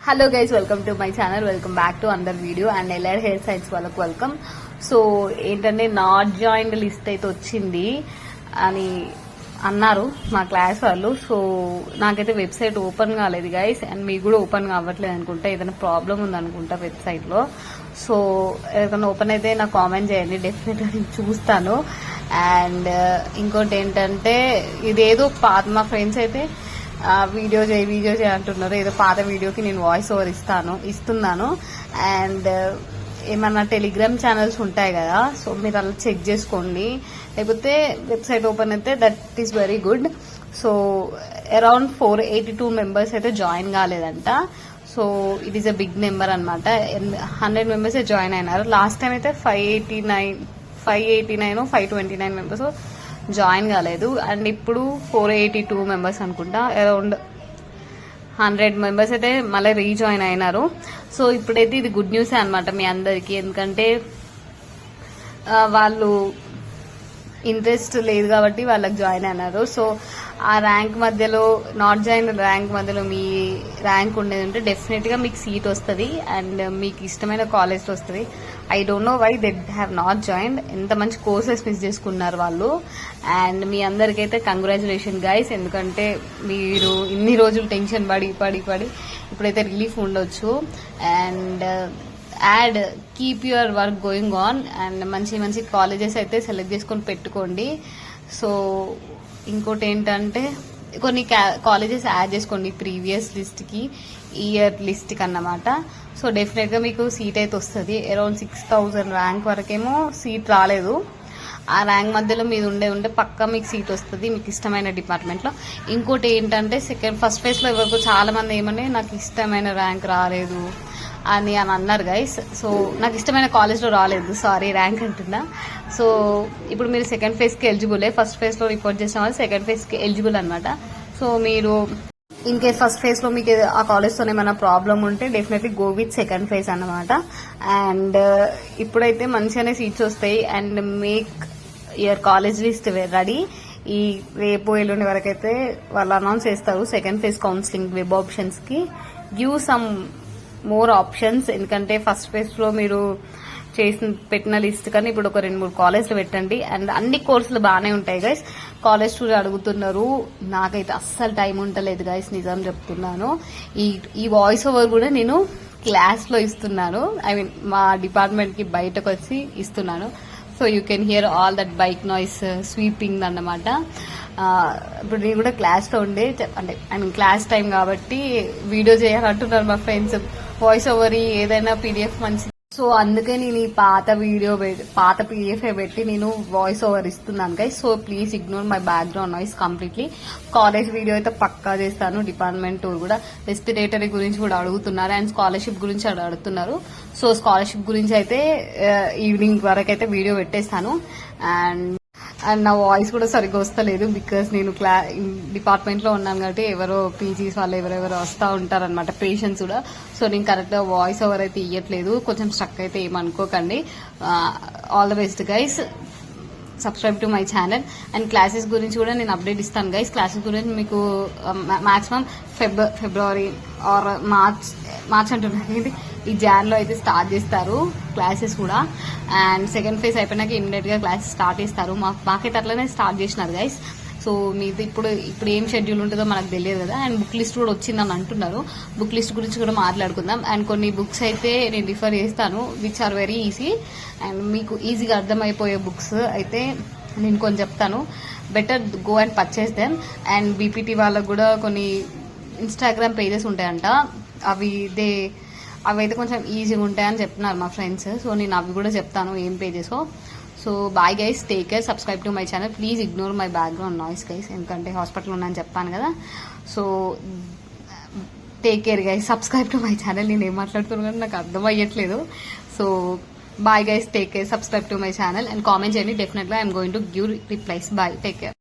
Hello guys, welcome to my channel. Welcome back to another video and ఎల్ఆర్ హెయిర్ సైన్స్ వాళ్ళకి వెల్కమ్. సో ఏంటంటే నాట్ జాయిన్డ్ లిస్ట్ అయితే వచ్చింది అని అన్నారు మా క్లాస్ వాళ్ళు. సో నాకైతే వెబ్సైట్ ఓపెన్ కాలేదు గైస్, అండ్ మీకు కూడా ఓపెన్ కావట్లేదు అనుకుంటా. ఏదైనా ప్రాబ్లం ఉందనుకుంటా వెబ్సైట్లో. సో ఏదైనా ఓపెన్ అయితే నాకు కామెంట్ చేయండి, డెఫినెట్గా నేను చూస్తాను. అండ్ ఇంకోటి ఏంటంటే ఇదేదో మా ఫ్రెండ్స్ అయితే వీడియో చేయి అంటున్నారు. ఏదో పాత వీడియోకి నేను వాయిస్ ఓవర్ ఇస్తున్నాను. అండ్ ఏమన్నా టెలిగ్రామ్ ఛానల్స్ ఉంటాయి కదా, సో మీరు అలా చెక్ చేసుకోండి. లేకపోతే వెబ్సైట్ ఓపెన్ అయితే that is very good. So around 482 members అయితే జాయిన్ కాలేదంట. So it is a big number అనమాట. 100 మెంబర్స్ జాయిన్ అయినారు. లాస్ట్ టైం అయితే 589 529 మెంబర్స్ జాయిన్ కాలేదు. అండ్ ఇప్పుడు 482 మెంబర్స్ అనుకుంటా, అరౌండ్ 100 మెంబర్స్ అయితే మళ్ళీ రీజాయిన్ అయినారు. సో ఇప్పుడైతే ఇది గుడ్ న్యూస్ అనమాట మీ అందరికీ. ఎందుకంటే వాళ్ళు ఇంట్రెస్ట్ లేదు కాబట్టి వాళ్ళకి జాయిన్ అయినారు. సో ఆ ర్యాంక్ మధ్యలో, నాట్ జాయిన్ ర్యాంక్ మధ్యలో మీ ర్యాంక్ ఉండేది ఉంటే డెఫినెట్గా మీకు సీట్ వస్తుంది అండ్ మీకు ఇష్టమైన కాలేజ్లో వస్తుంది. I don't know why they have not joined. ఎంత మంచి కోర్సెస్ మిస్ చేసుకున్నారు వాళ్ళు. అండ్ మీ అందరికైతే కంగ్రాచులేషన్ గైస్, ఎందుకంటే మీరు ఇన్ని రోజులు టెన్షన్ పడి ఇప్పుడైతే రిలీఫ్ ఉండొచ్చు. And keep your work going on. And మంచి కాలేజెస్ అయితే సెలెక్ట్ చేసుకొని పెట్టుకోండి. సో ఇంకోటి ఏంటంటే కొన్ని కాలేజెస్ యాడ్ చేసుకోండి ప్రీవియస్ లిస్ట్కి, ఇయర్ లిస్ట్కి అన్నమాట. సో డెఫినెట్గా మీకు సీట్ అయితే వస్తుంది. అరౌండ్ 6000 ర్యాంక్ వరకేమో సీట్ రాలేదు. ఆ ర్యాంక్ మధ్యలో మీరు ఉండే పక్కా మీకు సీట్ వస్తుంది మీకు ఇష్టమైన డిపార్ట్మెంట్లో. ఇంకోటి ఏంటంటే ఫస్ట్ ఫేజ్లో ఎవరికి చాలా మంది ఏమని నాకు ఇష్టమైన ర్యాంక్ రాలేదు అని అన్నారు గైస్. సో నాకు ఇష్టమైన కాలేజ్లో రాలేదు, సారీ ర్యాంక్ అంటున్నా. సో ఇప్పుడు మీరు సెకండ్ ఫేజ్కి ఎలిజిబులే. ఫస్ట్ ఫేజ్లో రిపోర్ట్ చేసిన వాళ్ళు సెకండ్ ఫేజ్కి ఎలిజిబుల్ అనమాట. సో మీరు ఇన్ కేస్ ఫస్ట్ ఫేజ్లో మీకు ఆ కాలేజ్తో ఏమైనా ప్రాబ్లం ఉంటే definitely go with second phase అనమాట. అండ్ ఇప్పుడైతే మంచిగానే సీట్స్ వస్తాయి. And make your college list ready. ఈ రేపు ఎల్లుండి వరకు అయితే వాళ్ళు అనౌన్స్ చేస్తారు సెకండ్ ఫేజ్ కౌన్సిలింగ్ వెబ్ ఆప్షన్స్కి. Give some more options. ఎందుకంటే ఫస్ట్ ఫేజ్లో మీరు పెట్టిన లిస్ట్ కానీ ఇప్పుడు ఒక 2-3 కాలేజ్లు పెట్టండి. అండ్ అన్ని కోర్సులు బాగానే ఉంటాయి గైస్. కాలేజ్ టూర్ అడుగుతున్నారు, నాకైతే అస్సలు టైం ఉండలేదు గైస్, నిజం చెప్తున్నాను. ఈ వాయిస్ ఓవర్ కూడా నేను క్లాస్లో ఇస్తున్నాను, ఐ మీన్ మా డిపార్ట్మెంట్కి బయటకు వచ్చి ఇస్తున్నాను. So you can hear all that bike noise sweeping అన్నమాట. ఇప్పుడు నేను కూడా క్లాస్లో ఉండే, అంటే ఐ మీన్ క్లాస్ టైం కాబట్టి వీడియో చేయాలంటున్నారు మా ఫ్రెండ్స్. వాయిస్ ఓవర్ ఏదైనా పీడిఎఫ్ మంచి. సో అందుకే నేను ఈ పాత పీడిఎఫ్ పెట్టి నేను వాయిస్ ఓవర్ ఇస్తున్నాను guys. So please ignore my background noise completely. College video అయితే పక్కా చేస్తాను. డిపార్ట్మెంట్ టూర్ కూడా, రెస్పిరేటరీ గురించి కూడా అడుగుతున్నారు అండ్ స్కాలర్షిప్ గురించి అడుగుతున్నారు. సో స్కాలర్షిప్ గురించి అయితే ఈవినింగ్ వరకు అయితే వీడియో పెట్టేస్తాను. అండ్ నా వాయిస్ కూడా సరిగ్గా వస్తలేదు బికాస్ నేను డిపార్ట్మెంట్లో ఉన్నాను కాబట్టి ఎవరో పీజీస్ వాళ్ళు ఎవరెవరో వస్తూ ఉంటారనమాట, పేషెంట్స్ కూడా. సో నేను కరెక్ట్గా వాయిస్ ఓవర్ అయితే ఇవ్వట్లేదు, కొంచెం స్ట్రక్ అయితే ఏమనుకోకండి. All the best guys, subscribe to my channel. And classes గురించి కూడా నేను అప్డేట్ ఇస్తాను గైస్. క్లాసెస్ గురించి మీకు మాక్సిమం ఫిబ్రవరి ఆర్ మార్చ్ అంటున్నాను, ఈ జాన్లో అయితే స్టార్ట్ చేస్తారు క్లాసెస్ కూడా. అండ్ సెకండ్ ఫేజ్ అయిపోయినాక ఇమ్మీడియట్గా క్లాసెస్ స్టార్ట్ చేస్తారు. మాకైతే అట్లనే స్టార్ట్ చేసినారు గైస్. సో మీది ఇప్పుడు ఏం షెడ్యూల్ ఉంటుందో మనకు తెలియదు కదా. అండ్ బుక్ లిస్ట్ కూడా వచ్చిందని అంటున్నారు. బుక్ లిస్ట్ గురించి కూడా మాట్లాడుకుందాం. అండ్ కొన్ని బుక్స్ అయితే నేను రిఫర్ చేస్తాను which are very easy and మీకు ఈజీగా అర్థమైపోయే బుక్స్ అయితే నేను కొన్ని చెప్తాను. Better go and purchase them. And BPT వాళ్ళకు కూడా కొన్ని ఇన్స్టాగ్రామ్ పేజెస్ ఉంటాయంట, అవి అయితే కొంచెం ఈజీగా ఉంటాయని చెప్తున్నారు మా ఫ్రెండ్స్. సో నేను అవి కూడా చెప్తాను ఏం pages. So bye guys, take care, subscribe to my channel. Please ignore my background noise guys, ఎందుకంటే హాస్పిటల్ ఉన్నాయని చెప్పాను కదా. So take care guys, subscribe to my channel. నేను ఏం మాట్లాడుతున్నాను కానీ నాకు అర్థం అయ్యట్లేదు. So bye guys, take care, subscribe to my channel and comment చేయండి. Definitely I'm going to give replies. Bye, take care.